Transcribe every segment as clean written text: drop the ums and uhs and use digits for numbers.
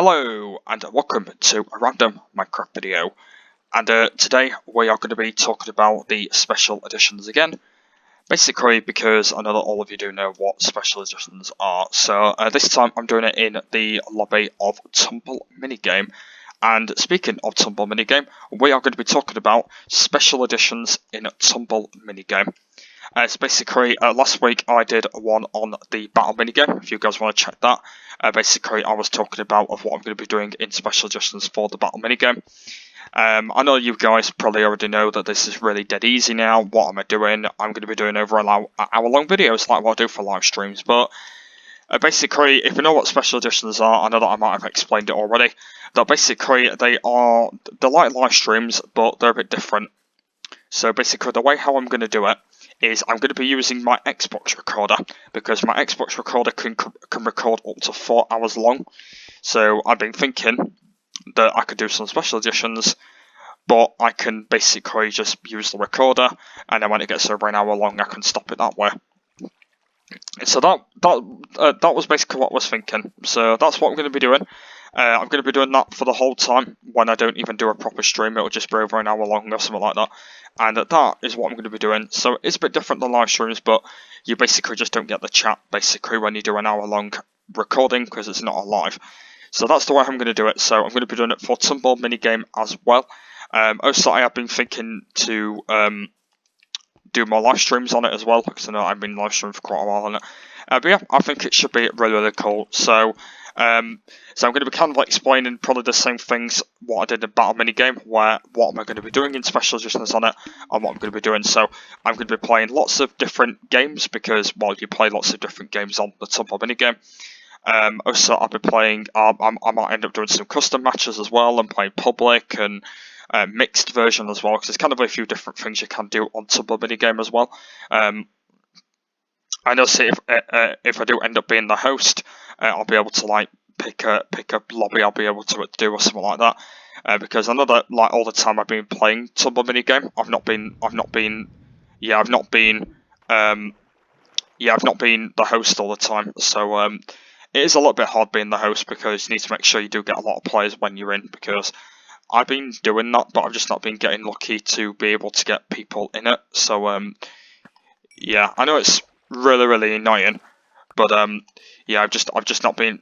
Hello and welcome to a random Minecraft video, and today we are going to be talking about the special editions again, basically because I know that all of you do know what special editions are. So this time I'm doing it in the lobby of Tumble Mini-Game, and speaking of Tumble Mini-Game, we are going to be talking about special editions in Tumble Mini-Game. So basically, last week I did one on the battle minigame, if you guys want to check that. Basically, I was talking about what I'm going to be doing in special adjustments for the battle minigame. I know you guys probably already know that this is really dead easy now. What am I doing? I'm going to be doing over an hour-long videos like what I do for live streams. But basically, if you know what special editions are, I know that I might have explained it already. That basically, they're like live streams, but they're a bit different. So basically, the way how I'm going to do it is I'm going to be using my Xbox recorder, because my Xbox recorder can record up to 4 hours long. So I've been thinking that I could do some special editions, but I can basically just use the recorder, and then when it gets over an hour long, I can stop it that way. So that was basically what I was thinking. So that's what I'm going to be doing. I'm going to be doing that for the whole time. When I don't even do a proper stream, it'll just be over an hour long or something like that. And that is what I'm going to be doing. So it's a bit different than live streams, but you basically just don't get the chat, basically, when you do an hour long recording, because it's not live. So that's the way I'm going to do it. So I'm going to be doing it for Tumble Minigame as well. Also, I have been thinking to do more live streams on it as well, because I know I've been live streaming for quite a while on it. But yeah, I think it should be really cool. So I'm going to be kind of like explaining probably the same things what I did in Battle Minigame, where what am I going to be doing in special editions on it, and what I'm going to be doing. So I'm going to be playing lots of different games, because, well, you play lots of different games on the Tumble Minigame. Also, I'll be playing, I might end up doing some custom matches as well, and playing public and mixed version as well, because there's kind of a few different things you can do on Tumble Minigame as well. I know, say if I do end up being the host, I'll be able to like pick a lobby I'll be able to do or something like that. Because I know that like all the time I've been playing Tumble Minigame, I've not been the host all the time. So it is a little bit hard being the host, because you need to make sure you do get a lot of players when you're in, because I've been doing that, but I've just not been getting lucky to be able to get people in it. So yeah, I know it's really annoying, but yeah, I've just not been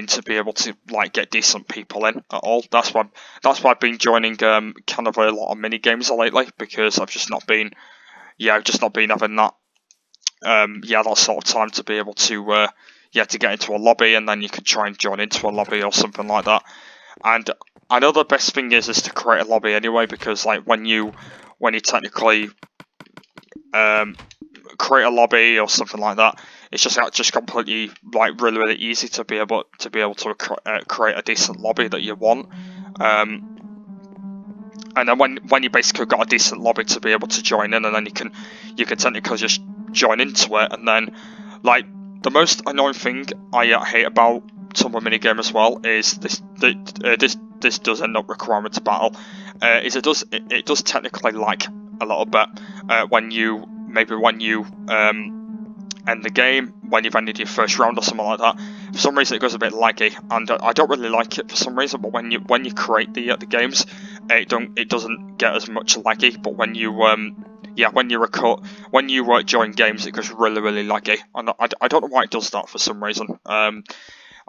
to be able to like get decent people in at all. That's why I've been joining kind of a lot of mini games lately, because I've just not been having that that sort of time to be able to to get into a lobby, and then you can try and join into a lobby or something like that. And I know the best thing is to create a lobby anyway, because like when you technically create a lobby or something like that, it's just completely like really easy to be able to create a decent lobby that you want. And then when you basically got a decent lobby to be able to join in, and then you can technically just join into it. And then like the most annoying thing I hate about Tumble Minigame as well is this does end up requiring to battle. Is it does technically lag a little bit when you end the game, when you've ended your first round or something like that. For some reason it goes a bit laggy, and I don't really like it for some reason. But when you create the games, it doesn't get as much laggy. But when you join games, it goes really laggy, and I don't know why it does that for some reason.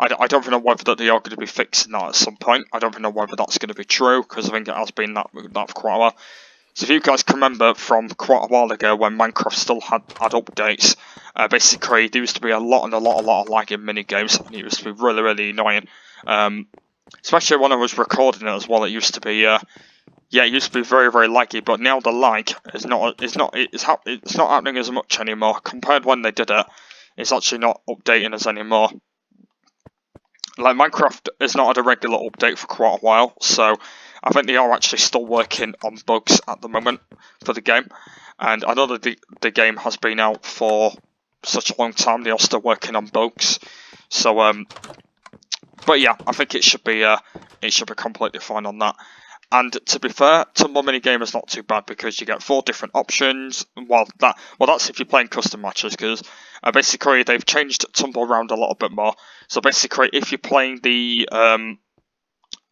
I don't know whether they are going to be fixing that at some point. I don't know whether that's going to be true, because I think it has been that for quite a while. So if you guys can remember from quite a while ago, when Minecraft still had updates, basically there used to be a lot of lag in mini games, and it used to be really annoying. Especially when I was recording it as well. It used to be very laggy. But now the lag is it's not happening as much anymore compared when they did it. It's actually not updating us anymore. Like Minecraft has not had a regular update for quite a while, so I think they are actually still working on bugs at the moment for the game. And I know that the game has been out for such a long time, they are still working on bugs. So but yeah, I think it should be completely fine on that. And to be fair, Tumble Mini-Game is not too bad because you get 4 different options. That's if you're playing custom matches, because basically they've changed Tumble around a little bit more. So basically, if you're playing the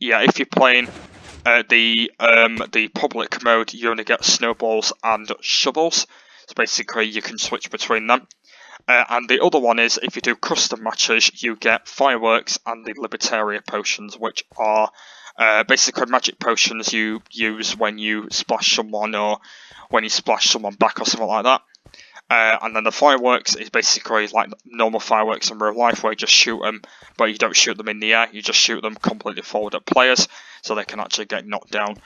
the public mode, you only get snowballs and shovels. So basically, you can switch between them. And the other one is, if you do custom matches, you get fireworks and the Libertaria potions, which are basically magic potions you use when you splash someone or when you splash someone back or something like that. And then the fireworks is basically like normal fireworks in real life, where you just shoot them, but you don't shoot them in the air, you just shoot them completely forward at players, so they can actually get knocked down.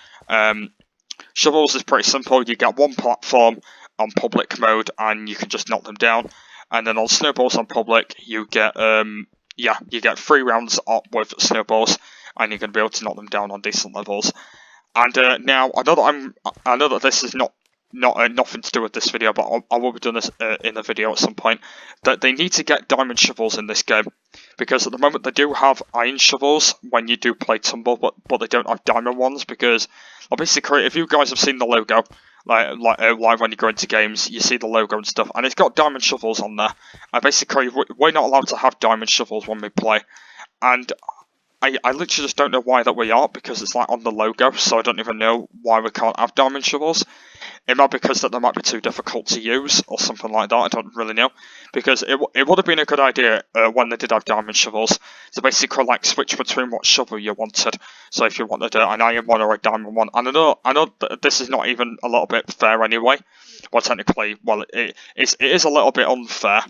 Shovels is pretty simple. You get one platform on public mode, and you can just knock them down. And then on snowballs on public, you get 3 rounds up with snowballs, and you're going to be able to knock them down on decent levels. And now I know that this is nothing to do with this video, but I will be doing this in a video at some point. That they need to get diamond shovels in this game, because at the moment they do have iron shovels when you do play Tumble, but they don't have diamond ones. Because basically, if you guys have seen the logo, like when you go into games, you see the logo and stuff, and it's got diamond shovels on there. And basically, we're not allowed to have diamond shovels when we play, and I literally just don't know why that we are, because it's like on the logo, so I don't even know why we can't have diamond shovels. It might be because that they might be too difficult to use or something like that. I don't really know, because it would have been a good idea when they did have diamond shovels to basically like switch between what shovel you wanted. So if you wanted an iron one or a diamond one, and I know that this is not even a little bit fair anyway. Well, technically, it is a little bit unfair.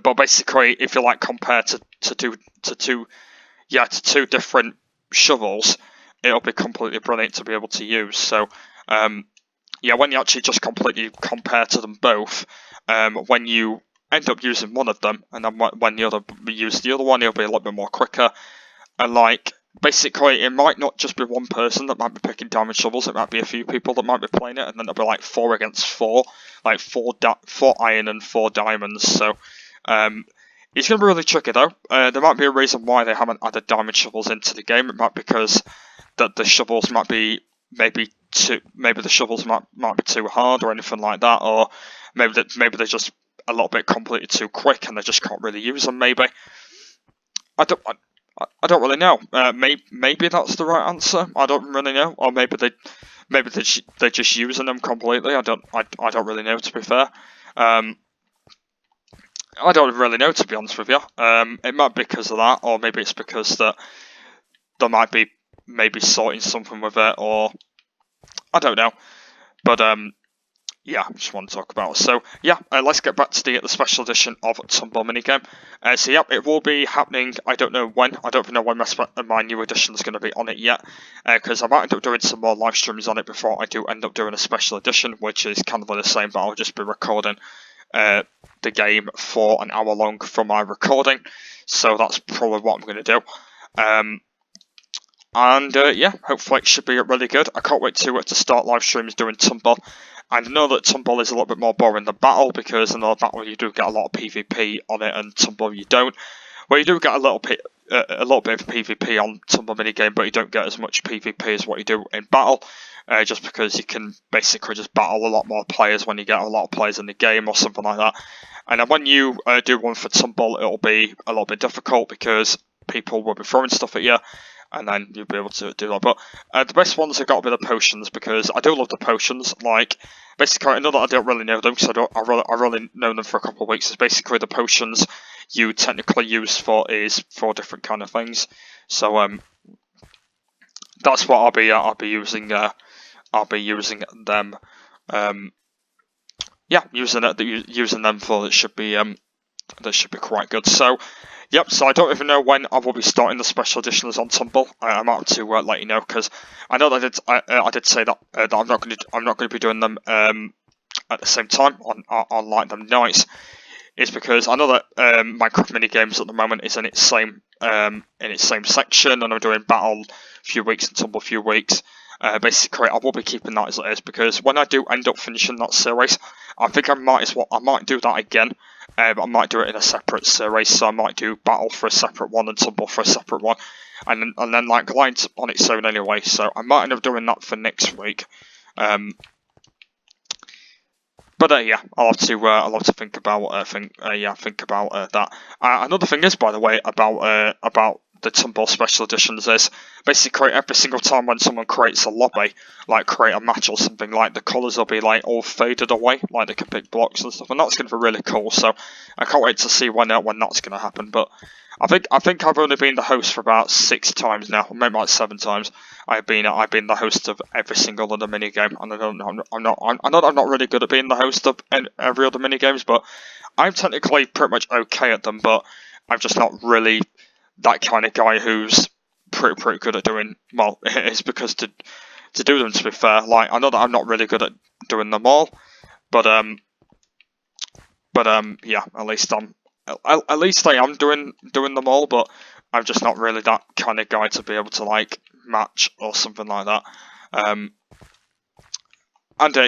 But basically, if you like compare to two different shovels, it'll be completely brilliant to be able to use. So when you actually just completely compare to them both, when you end up using one of them, and then when you use the other one, it'll be a little bit more quicker. And like, basically, it might not just be one person that might be picking diamond shovels, it might be a few people that might be playing it, and then it'll be like 4 against 4, like 4 iron and 4 diamonds. So it's going to be really tricky though. There might be a reason why they haven't added diamond shovels into the game. It might be because that the shovels might be maybe the shovels might be too hard or anything like that, or maybe they're just a little bit completely too quick and they just can't really use them. Maybe I don't really know. Maybe that's the right answer. I don't really know, or maybe they're just using them completely. I don't really know, to be fair. I don't really know, to be honest with you. It might be because of that, or maybe it's because that they might be maybe sorting something with it, or I don't know. But yeah, I just want to talk about it. So yeah, let's get back to the special edition of Tumble Mini-Game. So yeah, it will be happening. I don't know when. I don't know when my new edition is going to be on it yet, because I might end up doing some more live streams on it before I do end up doing a special edition, which is kind of the same, but I'll just be recording the game for an hour long for my recording. So that's probably what I'm going to do. Yeah, hopefully it should be really good. I can't wait to start live streams doing Tumble. And I know that Tumble is a little bit more boring than Battle, because in the Battle you do get a lot of PvP on it, and Tumble you don't. Well, you do get a little bit of PvP on Tumble Minigame, but you don't get as much PvP as what you do in Battle, just because you can basically just battle a lot more players when you get a lot of players in the game or something like that. And then when you do one for Tumble, it'll be a little bit difficult because people will be throwing stuff at you, and then you'll be able to do that. But the best ones have got to be the potions, because I do love the potions. Like, basically, I know that I don't really know them, because I really know them for a couple of weeks. It's basically the potions you technically use for different kind of things. So that's what I'll be using. I'll be using them. Yeah, using them for that should be quite good. So. Yep, so I don't even know when I will be starting the special editions on Tumble. I'm out to let you know, because I know that I did say that that I'm not going to be doing them at the same time on like them nights. Is because I know that Minecraft Mini-Games at the moment is in its same section, and I'm doing Battle a few weeks and Tumble a few weeks. Basically, I will be keeping that as it is, because when I do end up finishing that series, I think I might do that again. I might do it in a separate series, so I might do Battle for a separate one and Tumble for a separate one, and then like Glide's on its own anyway, so I might end up doing that for next week. But yeah, I'll have to think about think about that. Another thing is, by the way, about the Tumble special editions is basically every single time when someone creates a lobby, like create a match or something, like the colours will be like all faded away, like they can pick blocks and stuff, and that's going to be really cool. So I can't wait to see when that's going to happen. But I think I've only been the host for about 6 times now, maybe like 7 times. I've been the host of every single other mini game, and I know I'm not really good at being the host of every other mini games, but I'm technically pretty much okay at them. But I'm just not really that kind of guy who's pretty good at doing well. It's because to do them, to be fair, like I know that I'm not really good at doing them all, but yeah, at least I am doing them all, but I'm just not really that kind of guy to be able to like match or something like that.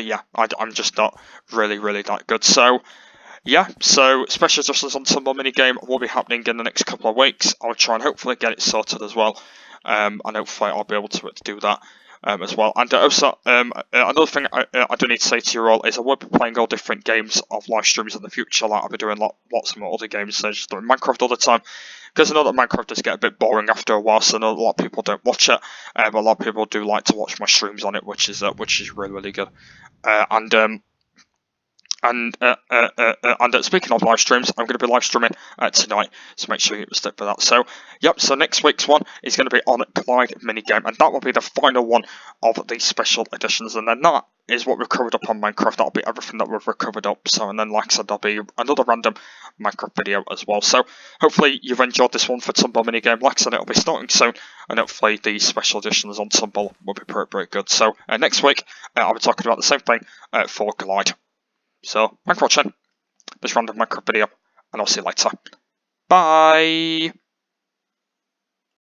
Yeah, I'm just not really that good. So yeah, so special adjustments on Tumble Mini-Game will be happening in the next couple of weeks. I'll try and hopefully get it sorted as well, and hopefully I'll be able to do that as well. And also, another thing I do need to say to you all is I will be playing all different games of live streams in the future. Like I'll be doing lots more other games, so just doing Minecraft all the time, because I know that Minecraft does get a bit boring after a while, so I know a lot of people don't watch it, but a lot of people do like to watch my streams on it, which is really good. And speaking of live streams, I'm going to be live streaming tonight, so make sure you stick for that. So, yep, so next week's one is going to be on Glide Minigame, and that will be the final one of the special editions, and then that is what we've covered up on Minecraft. That'll be everything that we've recovered up, so, and then like I said, there'll be another random Minecraft video as well. So, hopefully you've enjoyed this one for Tumble Minigame. Like I said, it'll be starting soon, and hopefully the special editions on Tumble will be pretty good. So, next week, I'll be talking about the same thing for Glide. So, thanks for watching this random Minecraft video, and I'll see you later. Bye!